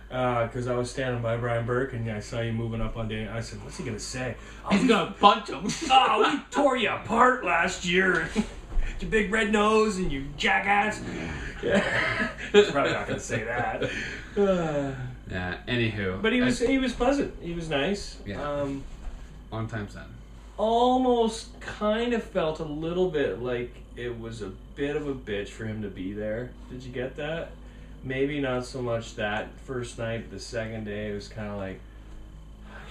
because I was standing by Brian Burke and I saw you moving up on Danny. I said, what's he going to say? He's going to punch him. Oh, we tore you apart last year. Your big red nose and you jackass. Yeah. He's probably not going to say that. Yeah, anywho. But he was pleasant. He was nice. Yeah. Long time son. Almost kind of felt a little bit like it was a bit of a bitch for him to be there. Did you get that? Maybe not so much that first night, but the second day it was kind of like,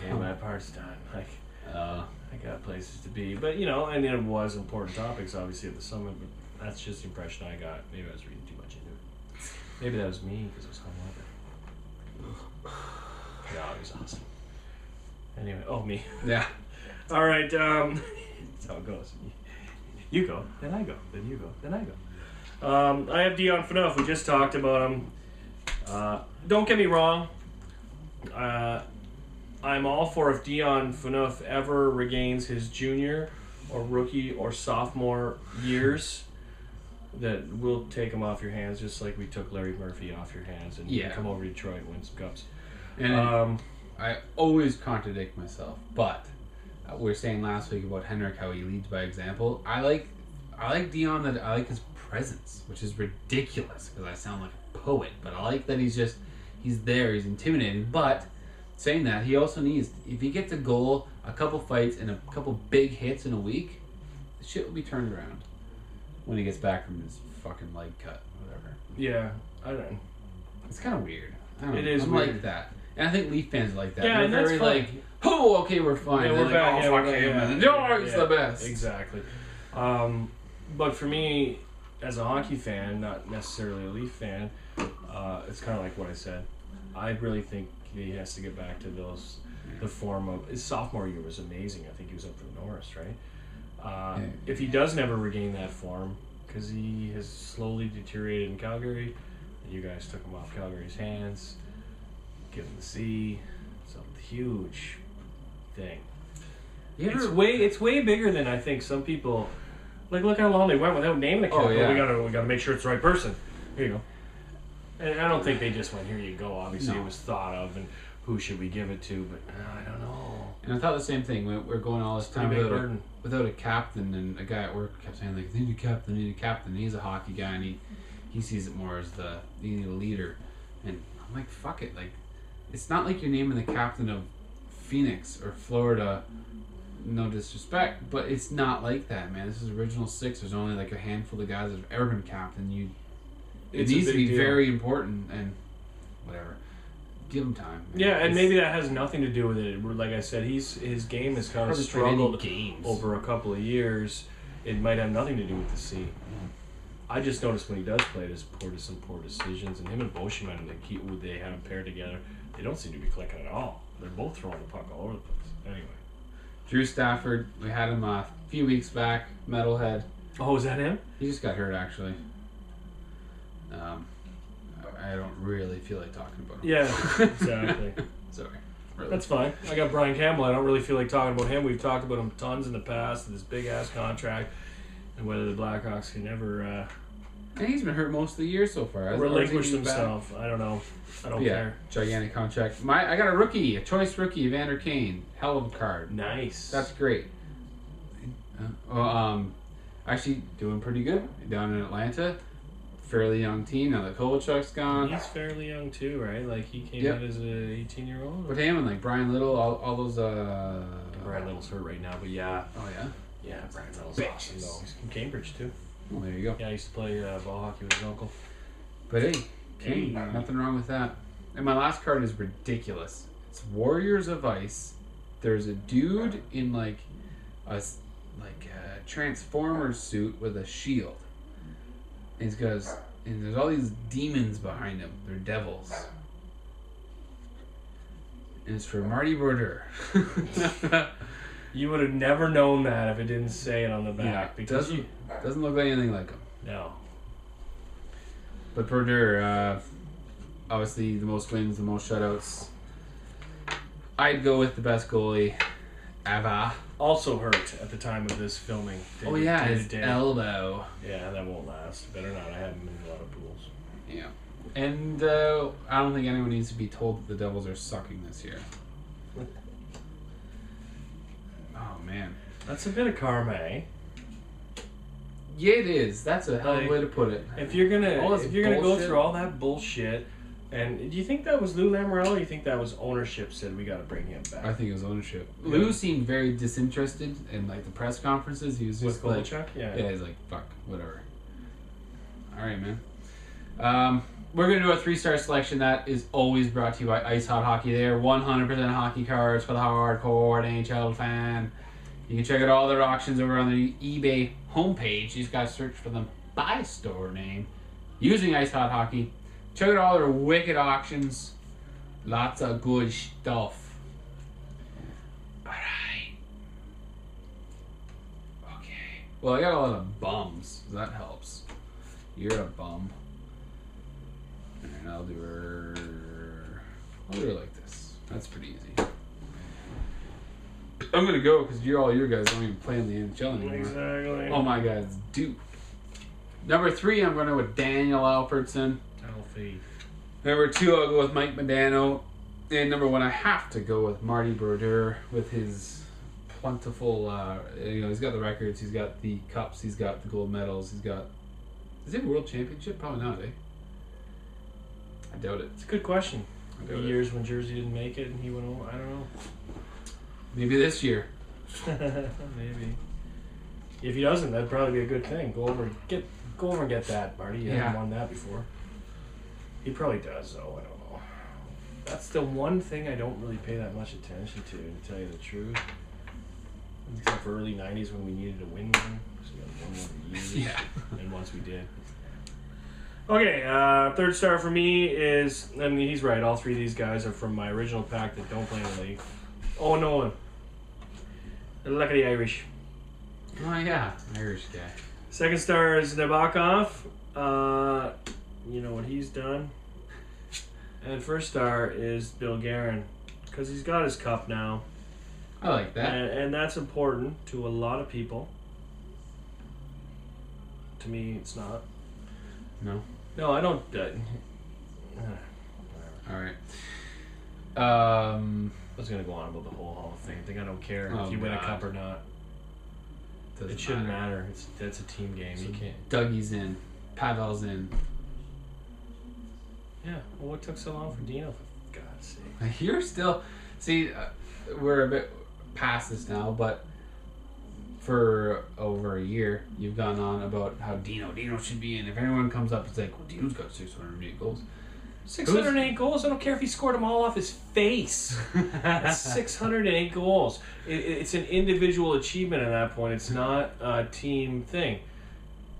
okay, my part's done. Like, I got places to be. But, and it was important topics, obviously, at the summit, but that's just the impression I got. Maybe I was reading too much into it. Maybe that was me because I was hungover. No, it was awesome. Anyway, me. Yeah. All right, that's how it goes. You go, then I go, then you go, then I go. I have Dion Phaneuf. We just talked about him. Don't get me wrong. I'm all for if Dion Phaneuf ever regains his junior or rookie or sophomore years, that we'll take him off your hands, just like we took Larry Murphy off your hands, and you can come over to Detroit and win some cups. And I always contradict myself, but we were saying last week about Henrik, how he leads by example. I like Dion, that I like his presence, which is ridiculous because I sound like a poet, but I like that he's there, he's intimidating. But saying that, he also needs, if he gets a goal, a couple fights, and a couple big hits in a week, the shit will be turned around when he gets back from his fucking leg cut, whatever. Yeah, I don't know. It's kind of weird. I don't know. It is I'm weird. like that. And I think Leaf fans are like that. Yeah, they're and that's very fine. like, oh, okay, we're fine. Yeah, They're we're back. like, Yeah, oh, we're fuck back. him. Yeah. And George's Yeah, the best. Exactly. But for me, as a hockey fan, not necessarily a Leaf fan, it's kind of like what I said. I really think he has to get back to the form of his sophomore year was amazing. I think he was up for the Norris, right? If he does never regain that form, because he has slowly deteriorated in Calgary, and you guys took him off Calgary's hands, give him the C. It's a huge thing. It's way bigger than I think some people. Like, look how long they went without naming the kid. Oh, yeah. We gotta make sure it's the right person. Here you go. And I don't think they just went, here you go. Obviously, No. it was thought of, and who should we give it to? But I don't know. And I thought the same thing. We're going all this time Pretty big burden. without a captain, and a guy at work kept saying, like, they need a captain, they need a captain. And he's a hockey guy, and he sees it more as you need a leader. And I'm like, fuck it. Like, it's not like you're naming the captain of Phoenix or Florida. No disrespect, but it's not like that, man. This is original six. There's only like a handful of guys that have ever been captain. It needs to be very important, and whatever. Give him time. Man. Yeah, and maybe that has nothing to do with it. Like I said, his game has kind of struggled over a couple of years. It might have nothing to do with the C. Yeah. I just noticed when he does play, there's some poor decisions, and him and Boschman, they have him paired together. They don't seem to be clicking at all. They're both throwing the puck all over the place. Anyway. Drew Stafford, we had him a few weeks back, metalhead. Oh, is that him? He just got hurt, actually. I don't really feel like talking about him. Yeah, exactly. Sorry. Really. That's fine. I got Brian Campbell. I don't really feel like talking about him. We've talked about him tons in the past, this big-ass contract, and whether the Blackhawks can ever And he's been hurt most of the year so far. relinquish himself. I don't know. I don't care. Gigantic contract. I got a choice rookie, Evander Kane. Hell of a card. Nice. That's great. Actually doing pretty good down in Atlanta. Fairly young team now that Kovalchuk's gone. He's fairly young too, right? Like he came in as an 18-year-old. But him and like Brian Little, all those. Brian Little's hurt right now, but yeah. Oh yeah. Yeah, Brian Little's awesome though. He's from Cambridge too. Well, there you go. Yeah, I used to play ball hockey with his uncle. But hey, Kane, nothing wrong with that. And my last card is ridiculous. It's Warriors of Ice. There's a dude in like a Transformers suit with a shield. And and there's all these demons behind him. They're devils. And it's for Marty Brodeur. You would have never known that if it didn't say it on the back. Because doesn't look like anything like him. No. But Brodeur, obviously the most wins, the most shutouts. I'd go with the best goalie ever. Also hurt at the time of this filming. His elbow. Yeah, that won't last. Better not. I have him in a lot of pools. Yeah. And I don't think anyone needs to be told that the Devils are sucking this year. Oh, man. That's a bit of karma, eh? Yeah, it is. That's a hell of a way to put it. If you're gonna go bullshit. through all that bullshit, and do you think that was Lou Lamoriello, or do you think that was ownership said we got to bring him back? I think it was ownership. Yeah. Lou seemed very disinterested in like the press conferences. He was just With like, Kovalchuk? yeah, he's like, fuck, whatever. All right, man. We're gonna do a 3-star selection that is always brought to you by Ice Hot Hockey. There, 100% hockey cards for the hardcore NHL fan. You can check out all their auctions over on the eBay homepage. You just gotta search for them by store name using Ice Hot Hockey. Check out all their wicked auctions. Lots of good stuff. Alright. Okay. Well, I got a lot of bums. So that helps. You're a bum. Alright, I'll do her like this. That's pretty easy. I'm gonna go because all your guys don't even play in the NHL anymore. Exactly. All my guys do. Number 3, I'm going to go with Daniel Alfredson. Alfie. Number 2, I'll go with Mike Modano. And number 1, I have to go with Marty Brodeur with his plentiful, he's got the records, he's got the cups, he's got the gold medals, he's got... Is it a world championship? Probably not, eh? I doubt it. It's a good question. The years when Jersey didn't make it and he went over, I don't know. Maybe this year. Maybe. If he doesn't, that'd probably be a good thing. Go over and get that, Marty. You haven't won that before. He probably does, though. I don't know. That's the one thing I don't really pay that much attention to tell you the truth. Except for early 90s when we needed to win one. So we got one more years. Yeah. And once we did. Okay, 3rd star for me is, I mean, he's right. All 3 of these guys are from my original pack that don't play in the league. Oh, Nolan. Luck of the Irish. Oh, yeah. Irish guy. 2nd star is Nabokov. You know what he's done. And 1st star is Bill Guerin. Because he's got his cup now. I like that. And that's important to a lot of people. To me, it's not. No? No, I don't... Alright. I was going to go on about the whole Hall of Fame thing. I don't care if you win a cup or not. It shouldn't matter. That's a team game. So you can't. Dougie's in. Pavel's in. Yeah. Well, what took so long for Dino? For God's sake. You're still... See, we're a bit past this now, but for over a year, you've gone on about how Dino should be in. If anyone comes up and says, well, Dino's got 608 goals. 608 goals? I don't care if he scored them all off his face. That's 608 goals. It's an individual achievement at that point. It's not a team thing.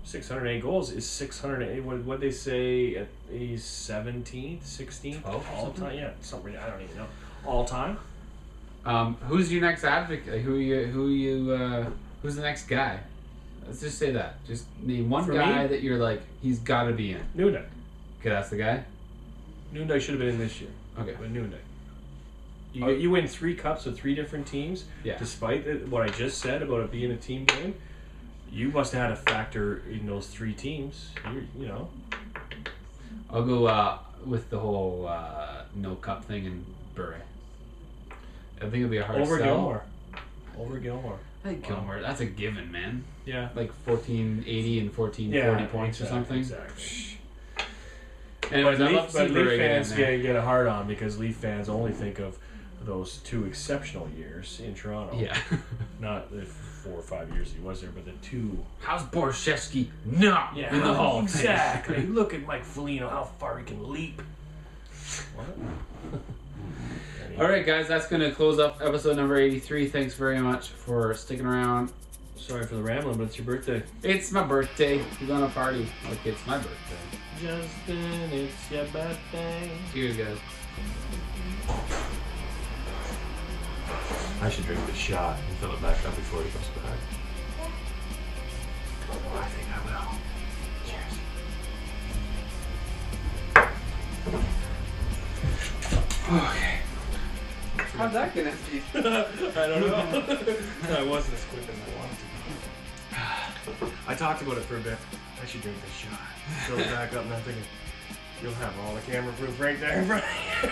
608 goals is 608. What they say? He's 17th, 16th, all time. Yeah, something. I don't even know. All time. Who's your next advocate? Who's the next guy? Let's just say that. Just name one guy that you're like, he's got to be in. Noonday. Okay, that's the guy. Noonday should have been in this year. Okay. But Noonday. You win 3 cups with 3 different teams. Yeah. Despite what I just said about it being a team game, you must have had a factor in those 3 teams. You know. I'll go with the whole no cup thing in Bure. I think it'll be a hard Over sell. Over Gilmore. I think Gilmore. That's a given, man. Yeah. Like 1480 and 1440 points or something. Exactly. Anyways, but Leaf fans get a hard on because Leaf fans only think of those 2 exceptional years in Toronto. Yeah. Not the 4 or 5 years he was there, but the 2. How's Borshevsky not in the Hall of Fame? Exactly. Look at Mike Foligno, how far he can leap. What? All right, guys, that's going to close up episode number 83. Thanks very much for sticking around. Sorry for the rambling, but it's your birthday. It's my birthday. We're going to party like it's my birthday. Justin, it's your birthday. Cheers, guys. I should drink this shot and fill it back up before he comes back. Oh, I think I will. Cheers. Okay. How'd that get empty? I don't know. I wasn't as quick as I wanted to. I talked about it for a bit. I should drink this shot. Fill it back up, and I'm thinking, You'll have all the camera proof right there in front of you.